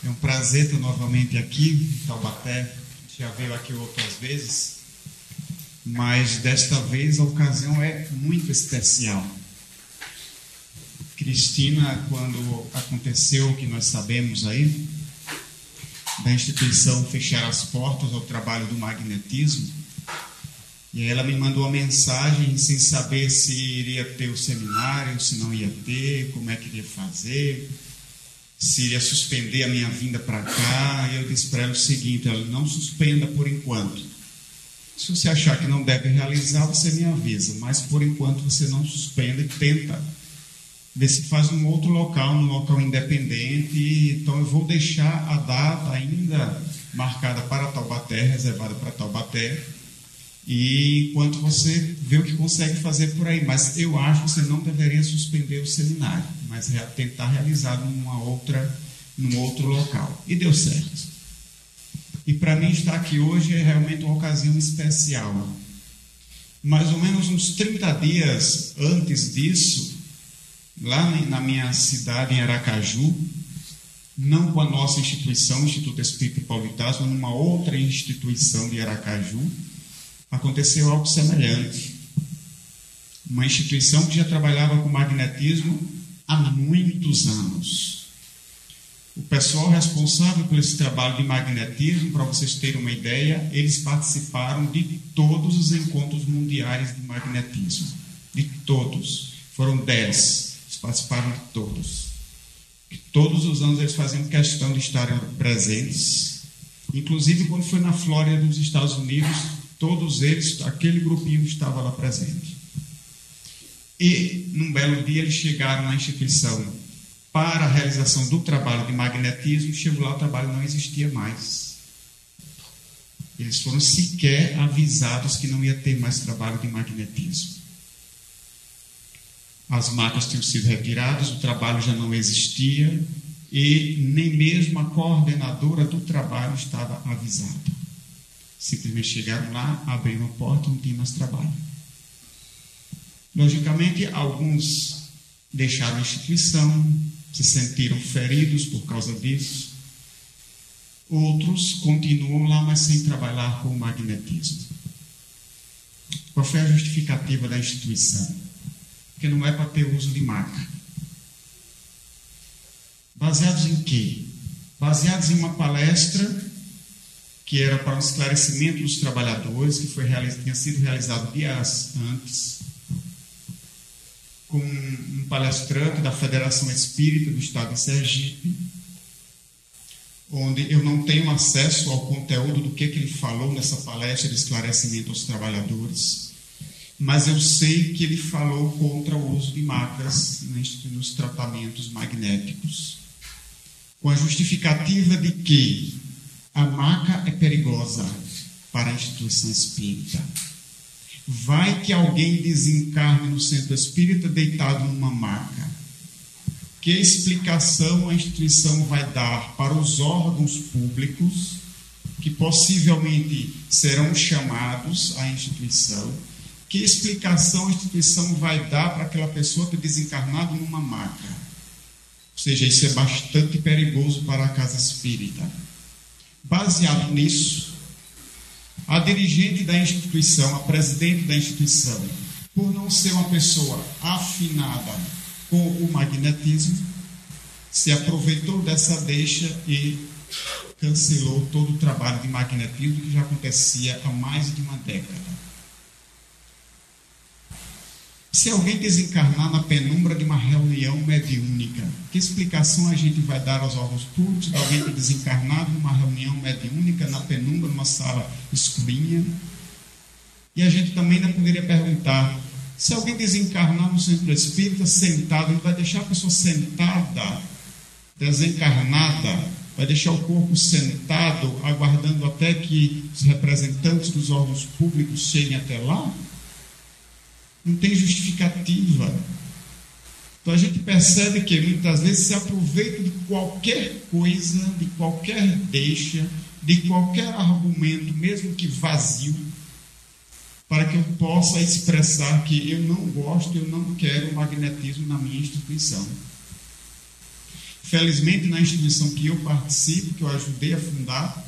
É um prazer estar novamente aqui em Taubaté. Já veio aqui outras vezes, mas desta vez a ocasião é muito especial. Cristina, quando aconteceu o que nós sabemos aí, da instituição fechar as portas ao trabalho do magnetismo, e aí ela me mandou uma mensagem sem saber se iria ter o seminário, se não ia ter, como é que iria fazer, se iria suspender a minha vinda para cá. E eu disse para ela o seguinte: ela, não suspenda por enquanto. Se você achar que não deve realizar, você me avisa, mas por enquanto você não suspenda e tenta ver se faz num outro local, num local independente. Então eu vou deixar a data ainda marcada para Taubaté, reservada para Taubaté, e enquanto você vê o que consegue fazer por aí. Mas eu acho que você não deveria suspender o seminário, mas tentar realizar num outro local. E deu certo. E para mim estar aqui hoje é realmente uma ocasião especial. Mais ou menos uns 30 dias antes disso, lá na minha cidade, em Aracaju, não com a nossa instituição, o Instituto Espírita Paulitas, mas numa outra instituição de Aracaju, aconteceu algo semelhante. Uma instituição que já trabalhava com magnetismo há muitos anos. O pessoal responsável por esse trabalho de magnetismo, para vocês terem uma ideia, eles participaram de todos os encontros mundiais de magnetismo. De todos. Foram 10. Eles participaram de todos. E todos os anos eles faziam questão de estarem presentes. Inclusive, quando foi na Flórida dos Estados Unidos, todos eles, aquele grupinho estava lá presente. E, num belo dia, eles chegaram na instituição para a realização do trabalho de magnetismo. Chegou lá, o trabalho não existia mais. Eles foram sequer avisados que não ia ter mais trabalho de magnetismo. As macas tinham sido retiradas, o trabalho já não existia e nem mesmo a coordenadora do trabalho estava avisada. Simplesmente chegaram lá, abriram a porta, não tinha mais trabalho. Logicamente, alguns deixaram a instituição, se sentiram feridos por causa disso. Outros continuam lá, mas sem trabalhar com o magnetismo. Qual foi a justificativa da instituição? Porque não é para ter uso de maca. Baseados em quê? Baseados em uma palestra que era para um esclarecimento dos trabalhadores, que tinha sido realizado dias antes, com um palestrante da Federação Espírita do Estado de Sergipe, onde eu não tenho acesso ao conteúdo do que ele falou nessa palestra de esclarecimento aos trabalhadores, mas eu sei que ele falou contra o uso de macas nos tratamentos magnéticos, com a justificativa de que a maca é perigosa para a instituição espírita. Vai que alguém desencarne no centro espírita deitado numa maca. Que explicação a instituição vai dar para os órgãos públicos que possivelmente serão chamados à instituição? Que explicação a instituição vai dar para aquela pessoa ter desencarnado numa maca? Ou seja, isso é bastante perigoso para a casa espírita. Baseado nisso, a dirigente da instituição, a presidente da instituição, por não ser uma pessoa afinada com o magnetismo, se aproveitou dessa deixa e cancelou todo o trabalho de magnetismo que já acontecia há mais de uma década. Se alguém desencarnar na penumbra de uma reunião mediúnica, que explicação a gente vai dar aos órgãos públicos de alguém ter desencarnado numa reunião mediúnica, na penumbra, numa sala escurinha? E a gente também ainda poderia perguntar, se alguém desencarnar no centro espírita sentado, ele vai deixar a pessoa sentada, desencarnada, vai deixar o corpo sentado, aguardando até que os representantes dos órgãos públicos cheguem até lá? Não tem justificativa. Então a gente percebe que muitas vezes se aproveita de qualquer coisa, de qualquer deixa, de qualquer argumento, mesmo que vazio, para que eu possa expressar que eu não gosto, eu não quero magnetismo na minha instituição. Felizmente, na instituição que eu participo, que eu ajudei a fundar,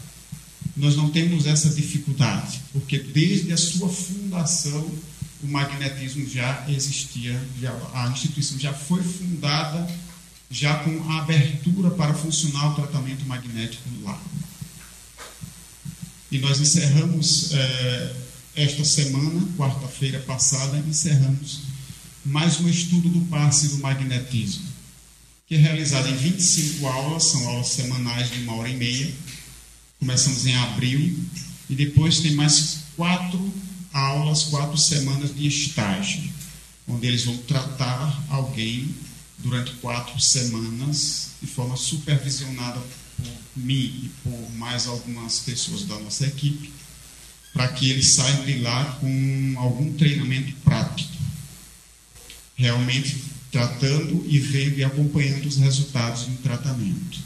nós não temos essa dificuldade, porque desde a sua fundação o magnetismo já existia, a instituição já foi fundada já com a abertura para funcionar o tratamento magnético lá. E nós encerramos esta semana, quarta-feira passada, encerramos mais um estudo do passe do magnetismo, que é realizado em 25 aulas, são aulas semanais de 1h30. Começamos em abril e depois tem mais 4 aulas, 4 semanas de estágio, onde eles vão tratar alguém durante 4 semanas de forma supervisionada por mim e por mais algumas pessoas da nossa equipe, para que eles saiam de lá com algum treinamento prático, realmente tratando e vendo e acompanhando os resultados do tratamento.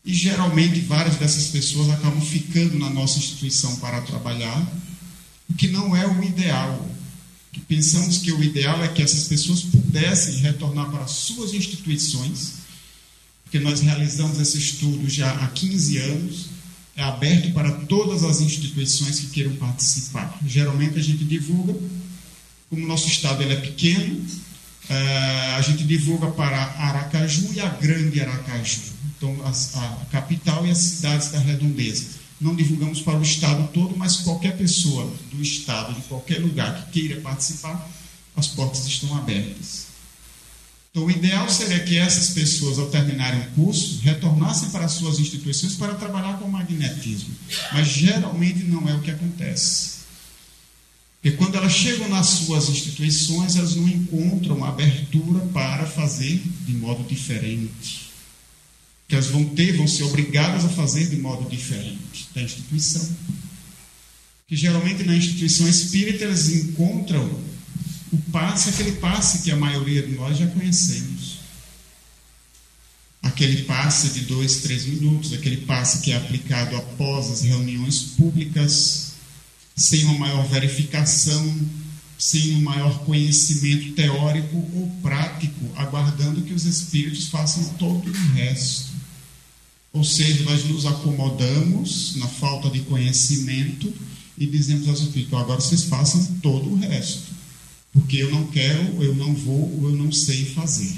E geralmente várias dessas pessoas acabam ficando na nossa instituição para trabalhar, o que não é o ideal. Pensamos que o ideal é que essas pessoas pudessem retornar para suas instituições, porque nós realizamos esse estudo já há 15 anos, é aberto para todas as instituições que queiram participar. Geralmente a gente divulga, como o nosso estado ele é pequeno, a gente divulga para Aracaju e a Grande Aracaju, então a capital e as cidades da redondeza. Não divulgamos para o estado todo, mas qualquer pessoa do estado, de qualquer lugar que queira participar, as portas estão abertas. Então, o ideal seria que essas pessoas, ao terminarem o curso, retornassem para as suas instituições para trabalhar com magnetismo. Mas geralmente não é o que acontece. Porque quando elas chegam nas suas instituições, elas não encontram abertura para fazer de modo diferente. Que elas vão ser obrigadas a fazer de modo diferente da instituição. Que geralmente na instituição espírita elas encontram o passe, aquele passe que a maioria de nós já conhecemos. Aquele passe de 2, 3 minutos, aquele passe que é aplicado após as reuniões públicas, sem uma maior verificação, sem um maior conhecimento teórico ou prático, aguardando que os espíritos façam todo o resto. Ou seja, nós nos acomodamos na falta de conhecimento e dizemos aos espíritos: agora vocês façam todo o resto, porque eu não quero, eu não vou, ou eu não sei fazer.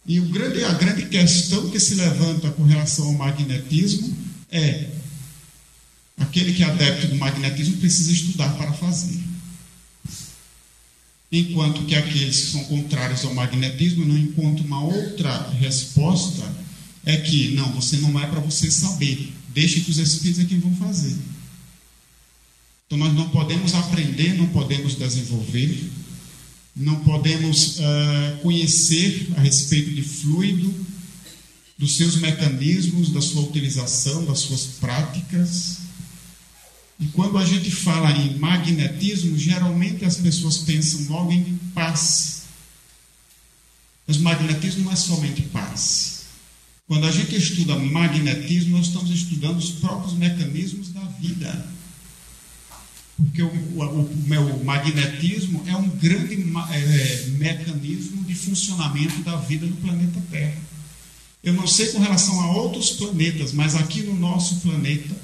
E a grande questão que se levanta com relação ao magnetismo é: aquele que é adepto do magnetismo precisa estudar para fazer. Enquanto que aqueles que são contrários ao magnetismo não encontram uma outra resposta, é que, não, você não é para você saber, deixe que os espíritos é quem vão fazer. Então nós não podemos aprender, não podemos desenvolver, não podemos conhecer a respeito de fluido, dos seus mecanismos, da sua utilização, das suas práticas. E quando a gente fala em magnetismo, geralmente as pessoas pensam logo em passe. Mas magnetismo não é somente passe. Quando a gente estuda magnetismo, nós estamos estudando os próprios mecanismos da vida. Porque o magnetismo é um grande mecanismo de funcionamento da vida no planeta Terra. Eu não sei com relação a outros planetas, mas aqui no nosso planeta,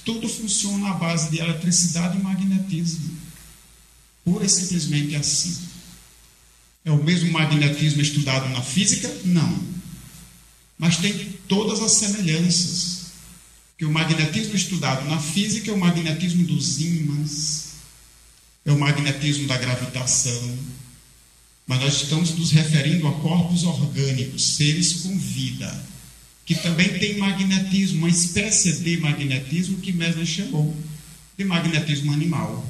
tudo funciona à base de eletricidade e magnetismo. Pura e simplesmente assim. É o mesmo magnetismo estudado na física? Não. Mas tem todas as semelhanças. Que o magnetismo estudado na física é o magnetismo dos ímãs, é o magnetismo da gravitação. Mas nós estamos nos referindo a corpos orgânicos, seres com vida, que também tem magnetismo, uma espécie de magnetismo que Mesmer chamou de magnetismo animal.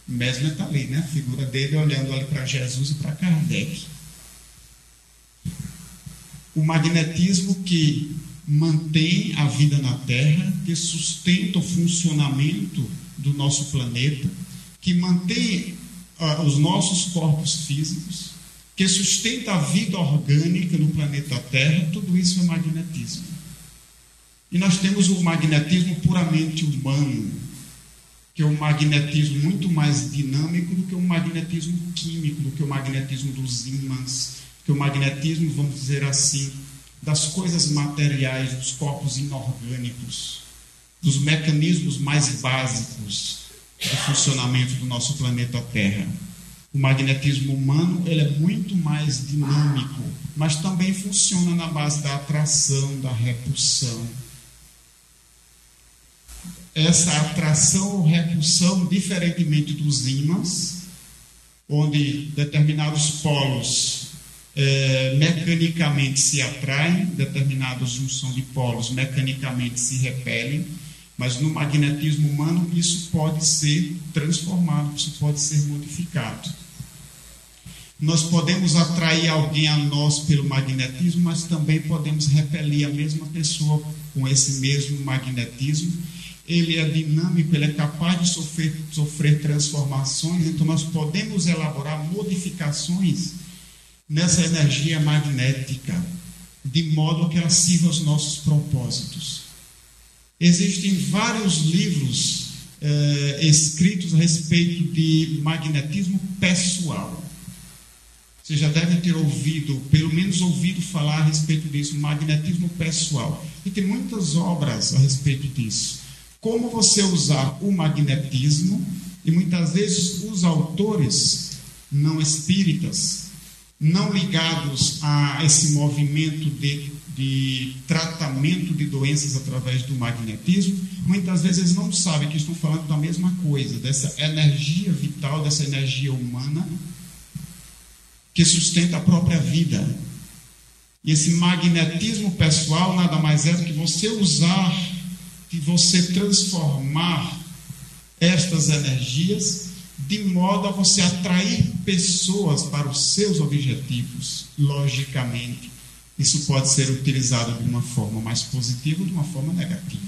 Mesmer está ali, né? A figura dele olhando ali para Jesus e para Kardec. O magnetismo que mantém a vida na Terra, que sustenta o funcionamento do nosso planeta, que mantém os nossos corpos físicos, que sustenta a vida orgânica no planeta Terra, tudo isso é magnetismo. E nós temos o magnetismo puramente humano, que é um magnetismo muito mais dinâmico do que o magnetismo químico, do que o magnetismo dos ímãs, que o magnetismo, vamos dizer assim, das coisas materiais, dos corpos inorgânicos, dos mecanismos mais básicos do funcionamento do nosso planeta Terra. O magnetismo humano ele é muito mais dinâmico, mas também funciona na base da atração, da repulsão. Essa atração ou repulsão, diferentemente dos ímãs, onde determinados polos mecanicamente se atraem, determinada junção de polos mecanicamente se repelem, mas no magnetismo humano isso pode ser transformado, isso pode ser modificado. Nós podemos atrair alguém a nós pelo magnetismo, mas também podemos repelir a mesma pessoa com esse mesmo magnetismo. Ele é dinâmico, ele é capaz de sofrer transformações, então nós podemos elaborar modificações nessa energia magnética, de modo que ela sirva aos nossos propósitos. Existem vários livros escritos a respeito de magnetismo pessoal. Vocês já devem ter ouvido, pelo menos ouvido falar a respeito disso, magnetismo pessoal. E tem muitas obras a respeito disso. Como você usar o magnetismo, e muitas vezes os autores não espíritas, não ligados a esse movimento de tratamento de doenças através do magnetismo, muitas vezes eles não sabem que estão falando da mesma coisa, dessa energia vital, dessa energia humana, que sustenta a própria vida. E esse magnetismo pessoal nada mais é do que você usar, de você transformar estas energias de modo a você atrair pessoas para os seus objetivos. Logicamente, isso pode ser utilizado de uma forma mais positiva ou de uma forma negativa.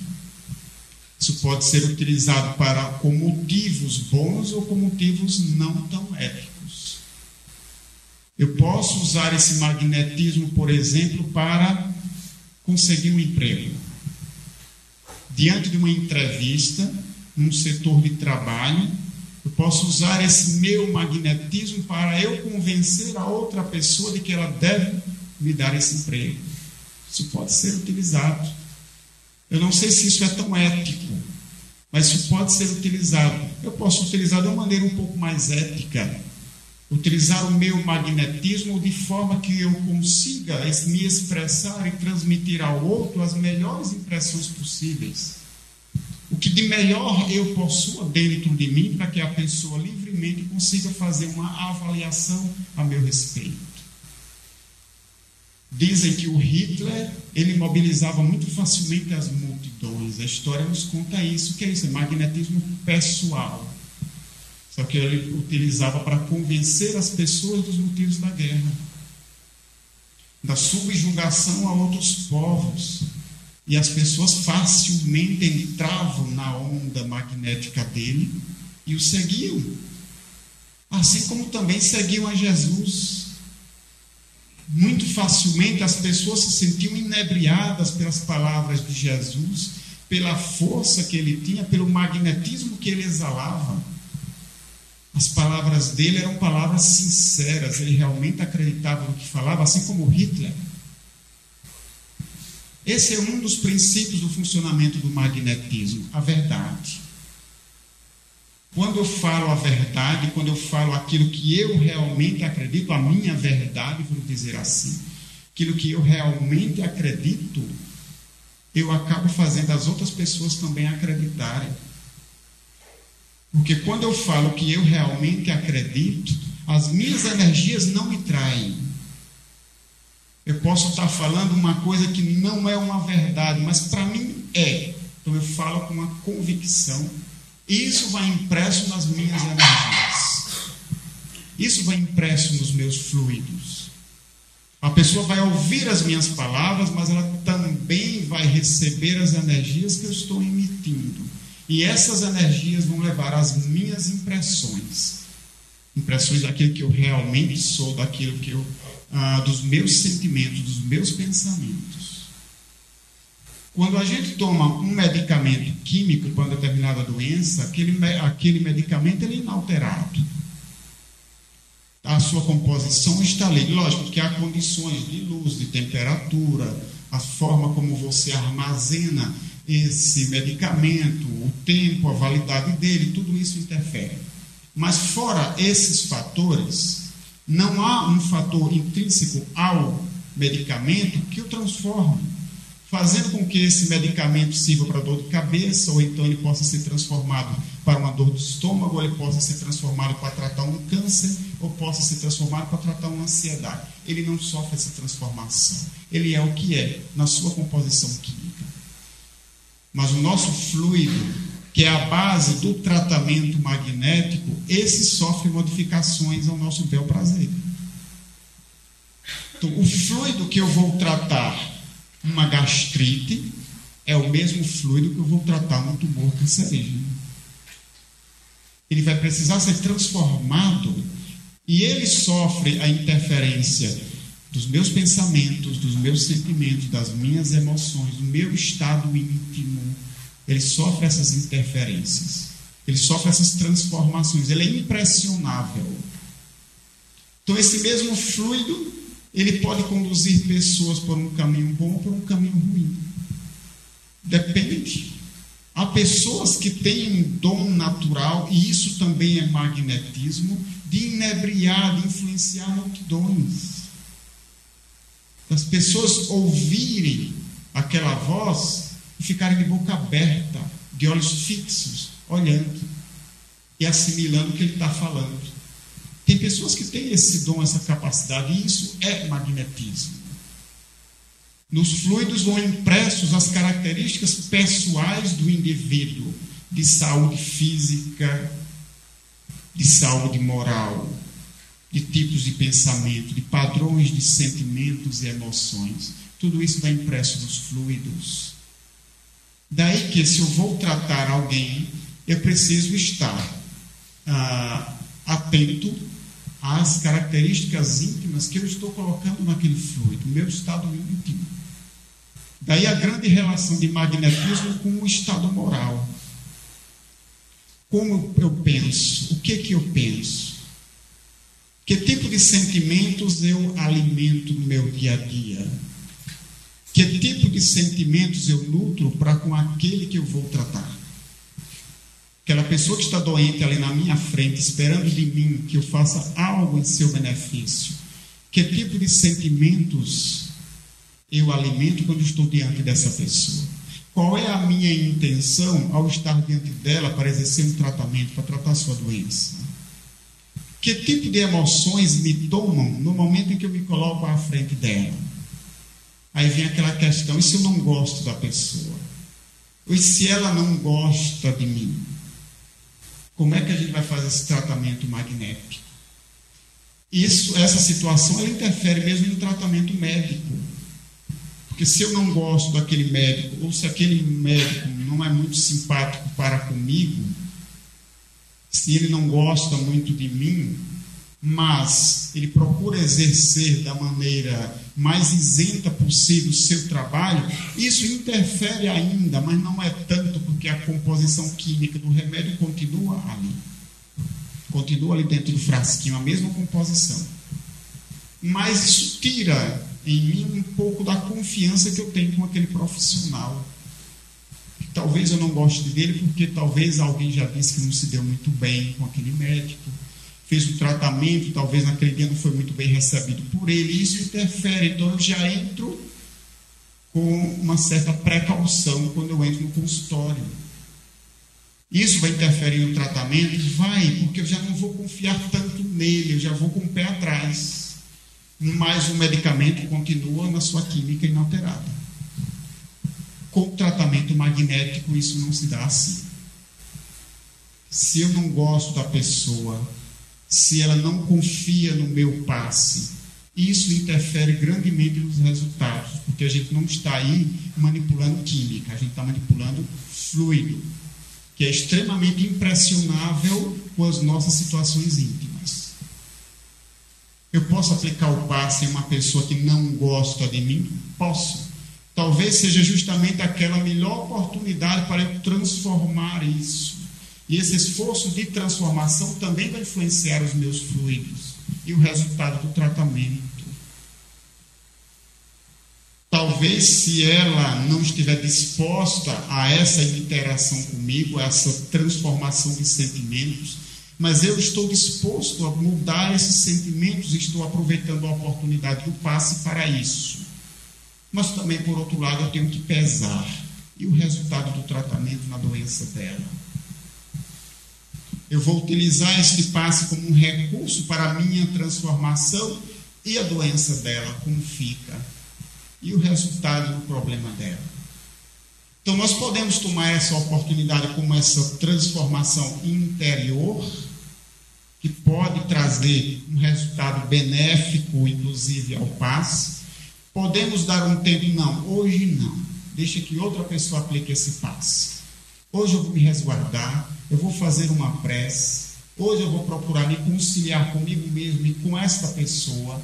Isso pode ser utilizado com motivos bons ou com motivos não tão éticos. Eu posso usar esse magnetismo, por exemplo, para conseguir um emprego. Diante de uma entrevista, num setor de trabalho, eu posso usar esse meu magnetismo para eu convencer a outra pessoa de que ela deve me dar esse emprego. Isso pode ser utilizado. Eu não sei se isso é tão ético, mas isso pode ser utilizado. Eu posso utilizar de uma maneira um pouco mais ética. Utilizar o meu magnetismo de forma que eu consiga me expressar e transmitir ao outro as melhores impressões possíveis. O que de melhor eu possua dentro de mim para que a pessoa livremente consiga fazer uma avaliação a meu respeito. Dizem que o Hitler, ele mobilizava muito facilmente as multidões. A história nos conta isso. O que é isso? É magnetismo pessoal. Só que ele utilizava para convencer as pessoas dos motivos da guerra, da subjugação a outros povos. E as pessoas facilmente entravam na onda magnética dele e o seguiam. Assim como também seguiam a Jesus. Muito facilmente as pessoas se sentiam inebriadas pelas palavras de Jesus, pela força que ele tinha, pelo magnetismo que ele exalava. As palavras dele eram palavras sinceras, ele realmente acreditava no que falava, assim como Hitler. Esse é um dos princípios do funcionamento do magnetismo, a verdade. Quando eu falo a verdade, quando eu falo aquilo que eu realmente acredito, a minha verdade, vamos dizer assim, aquilo que eu realmente acredito, eu acabo fazendo as outras pessoas também acreditarem. Porque quando eu falo que eu realmente acredito, as minhas energias não me traem. Eu posso estar falando uma coisa que não é uma verdade, mas para mim é. Então eu falo com uma convicção. E isso vai impresso nas minhas energias. Isso vai impresso nos meus fluidos. A pessoa vai ouvir as minhas palavras, mas ela também vai receber as energias que eu estou emitindo. E essas energias vão levar às minhas impressões. Impressões daquilo que eu realmente sou, daquilo que eu, dos meus sentimentos, dos meus pensamentos. Quando a gente toma um medicamento químico para uma determinada doença, aquele medicamento ele é inalterado. a sua composição está ali. Lógico que há condições de luz, de temperatura, a forma como você armazena esse medicamento, o tempo, a validade dele, tudo isso interfere. Mas fora esses fatores, não há um fator intrínseco ao medicamento que o transforme, fazendo com que esse medicamento sirva para dor de cabeça, ou então ele possa ser transformado para uma dor de estômago, ou ele possa ser transformado para tratar um câncer, ou possa ser transformado para tratar uma ansiedade. Ele não sofre essa transformação. Ele é o que é, na sua composição química. Mas o nosso fluido, que é a base do tratamento magnético, esse sofre modificações ao nosso bel prazer. Então, o fluido que eu vou tratar uma gastrite é o mesmo fluido que eu vou tratar um tumor cancerígeno. Ele vai precisar ser transformado e ele sofre a interferência dos meus pensamentos, dos meus sentimentos, das minhas emoções, do meu estado íntimo. Ele sofre essas interferências, ele sofre essas transformações, ele é impressionável. Então esse mesmo fluido, ele pode conduzir pessoas por um caminho bom ou por um caminho ruim. Depende. Há pessoas que têm um dom natural, e isso também é magnetismo, de inebriar, de influenciar multidões. As pessoas ouvirem aquela voz e ficarem de boca aberta, de olhos fixos, olhando e assimilando o que ele está falando. Tem pessoas que têm esse dom, essa capacidade, e isso é magnetismo. Nos fluidos vão impressos as características pessoais do indivíduo, de saúde física, de saúde moral, de tipos de pensamento, de padrões de sentimentos e emoções. Tudo isso vai impresso nos fluidos. Daí que, se eu vou tratar alguém, eu preciso estar atento às características íntimas que eu estou colocando naquele fluido, o meu estado íntimo. Daí a grande relação de magnetismo com o estado moral. Como eu penso? O que eu penso? Que tipo de sentimentos eu alimento no meu dia a dia? Que tipo de sentimentos eu nutro para com aquele que eu vou tratar? Aquela pessoa que está doente ali na minha frente, esperando de mim que eu faça algo em seu benefício. Que tipo de sentimentos eu alimento quando estou diante dessa pessoa? Qual é a minha intenção ao estar diante dela para exercer um tratamento, para tratar a sua doença? Que tipo de emoções me tomam no momento em que eu me coloco à frente dela? Aí vem aquela questão: e se eu não gosto da pessoa? Ou se ela não gosta de mim? Como é que a gente vai fazer esse tratamento magnético? Essa situação, ela interfere mesmo no tratamento médico. Porque se eu não gosto daquele médico, ou se aquele médico não é muito simpático para comigo, se ele não gosta muito de mim, mas ele procura exercer da maneira mais isenta possível o seu trabalho, isso interfere ainda, mas não é tanto, porque a composição química do remédio continua ali dentro do frasquinho, a mesma composição. Mas isso tira em mim um pouco da confiança que eu tenho com aquele profissional. Talvez eu não goste dele porque talvez alguém já disse que não se deu muito bem com aquele médico, fez um tratamento, talvez naquele dia não foi muito bem recebido por ele, e isso interfere. Então eu já entro com uma certa precaução quando eu entro no consultório. Isso vai interferir no tratamento? Vai, porque eu já não vou confiar tanto nele, eu já vou com o pé atrás. Mas o medicamento continua na sua química inalterada. Com o tratamento magnético, isso não se dá assim. Se eu não gosto da pessoa, se ela não confia no meu passe, isso interfere grandemente nos resultados, porque a gente não está aí manipulando química, a gente está manipulando fluido, que é extremamente impressionável com as nossas situações íntimas. Eu posso aplicar o passe em uma pessoa que não gosta de mim? Posso. Talvez seja justamente aquela melhor oportunidade para eu transformar isso. E esse esforço de transformação também vai influenciar os meus fluidos. e o resultado do tratamento. Talvez, se ela não estiver disposta a essa interação comigo, a essa transformação de sentimentos, mas eu estou disposto a mudar esses sentimentos, estou aproveitando a oportunidade do passe para isso. Mas também, por outro lado, eu tenho que pesar. E o resultado do tratamento na doença dela? Eu vou utilizar este passe como um recurso para a minha transformação e a doença dela, como fica? E o resultado do problema dela? Então, nós podemos tomar essa oportunidade como essa transformação interior, que pode trazer um resultado benéfico, inclusive, ao passe. Podemos dar um tempo, não, hoje não. Deixa que outra pessoa aplique esse passe. Hoje eu vou me resguardar, eu vou fazer uma prece, hoje eu vou procurar me conciliar comigo mesmo e com esta pessoa.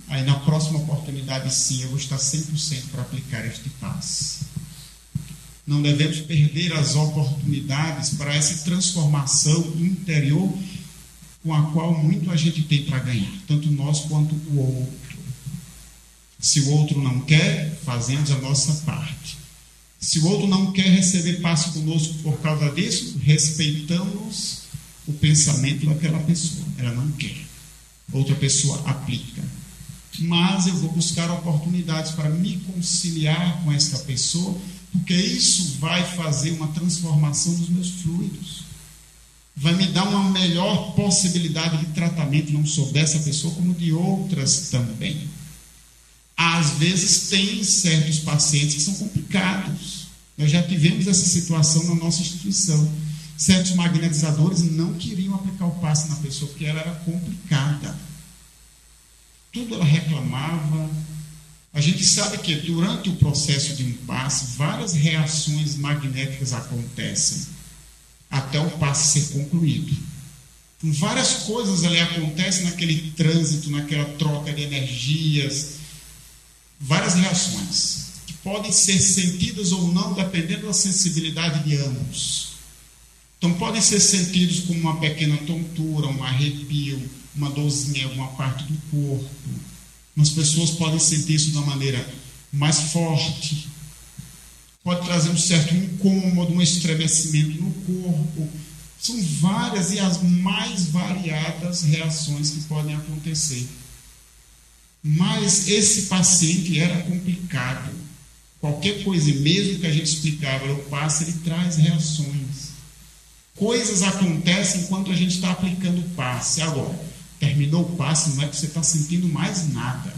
Aí na próxima oportunidade, sim, eu vou estar 100% para aplicar este passe. Não devemos perder as oportunidades para essa transformação interior com a qual muito a gente tem para ganhar, tanto nós quanto o outro. Se o outro não quer, fazemos a nossa parte. Se o outro não quer receber passe conosco por causa disso, respeitamos o pensamento daquela pessoa. Ela não quer. Outra pessoa aplica. Mas eu vou buscar oportunidades para me conciliar com esta pessoa, porque isso vai fazer uma transformação dos meus fluidos. Vai me dar uma melhor possibilidade de tratamento, não só dessa pessoa, como de outras também. Às vezes tem certos pacientes que são complicados. Nós já tivemos essa situação na nossa instituição. Certos magnetizadores não queriam aplicar o passe na pessoa, porque ela era complicada. Tudo ela reclamava. A gente sabe que durante o processo de um passe, várias reações magnéticas acontecem, até o passe ser concluído. Várias coisas ali acontecem naquele trânsito, naquela troca de energias, várias reações que podem ser sentidas ou não, dependendo da sensibilidade de ambos. Então, podem ser sentidos como uma pequena tontura, um arrepio, uma dorzinha em alguma parte do corpo. Umas pessoas podem sentir isso de uma maneira mais forte. Pode trazer um certo incômodo, um estremecimento no corpo. São várias e as mais variadas reações que podem acontecer. Mas esse paciente era complicado. Qualquer coisa, mesmo que a gente explicava, o passe, ele traz reações. Coisas acontecem enquanto a gente está aplicando o passe. Agora, terminou o passe, não é que você está sentindo mais nada.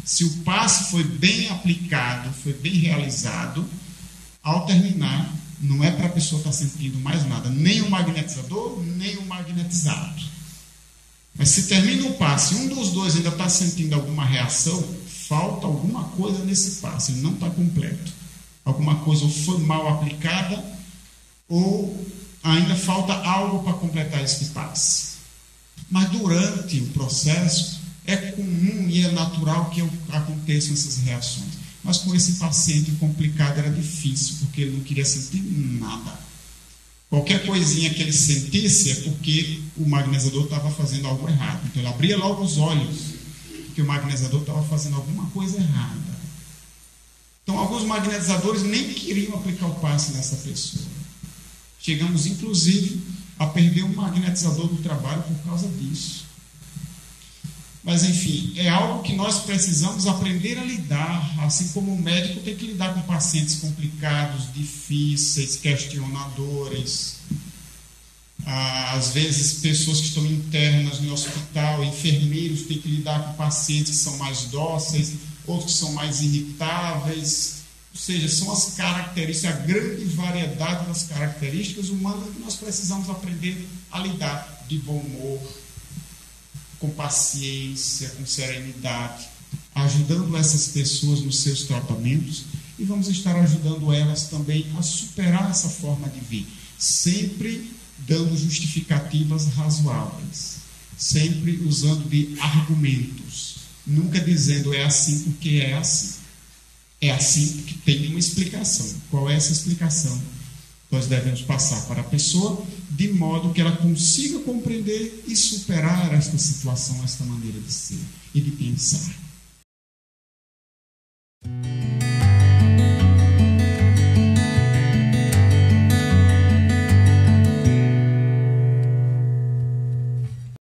Se o passe foi bem aplicado, foi bem realizado, ao terminar, não é para a pessoa estar sentindo mais nada, nem o magnetizador, nem o magnetizado. Mas se termina o passe e um dos dois ainda está sentindo alguma reação, falta alguma coisa nesse passe, ele não está completo. Alguma coisa ou foi mal aplicada, ou ainda falta algo para completar esse passe. Mas durante o processo, é comum e é natural que aconteçam essas reações. Mas com esse paciente complicado era difícil, porque ele não queria sentir nada. Qualquer coisinha que ele sentisse é porque o magnetizador estava fazendo algo errado. Então ele abria logo os olhos, porque o magnetizador estava fazendo alguma coisa errada. Então alguns magnetizadores nem queriam aplicar o passe nessa pessoa. Chegamos inclusive a perder um magnetizador do trabalho por causa disso. Mas, enfim, é algo que nós precisamos aprender a lidar, assim como o médico tem que lidar com pacientes complicados, difíceis, questionadores. Às vezes, pessoas que estão internas no hospital, enfermeiros têm que lidar com pacientes que são mais dóceis, outros que são mais irritáveis. Ou seja, são as características, a grande variedade das características humanas que nós precisamos aprender a lidar de bom humor, com paciência, com serenidade, ajudando essas pessoas nos seus tratamentos, e vamos estar ajudando elas também a superar essa forma de ver, sempre dando justificativas razoáveis, sempre usando de argumentos, nunca dizendo é assim porque é assim. É assim porque tem uma explicação. Qual é essa explicação? nós devemos passar para a pessoa de modo que ela consiga compreender e superar esta situação, esta maneira de ser e de pensar.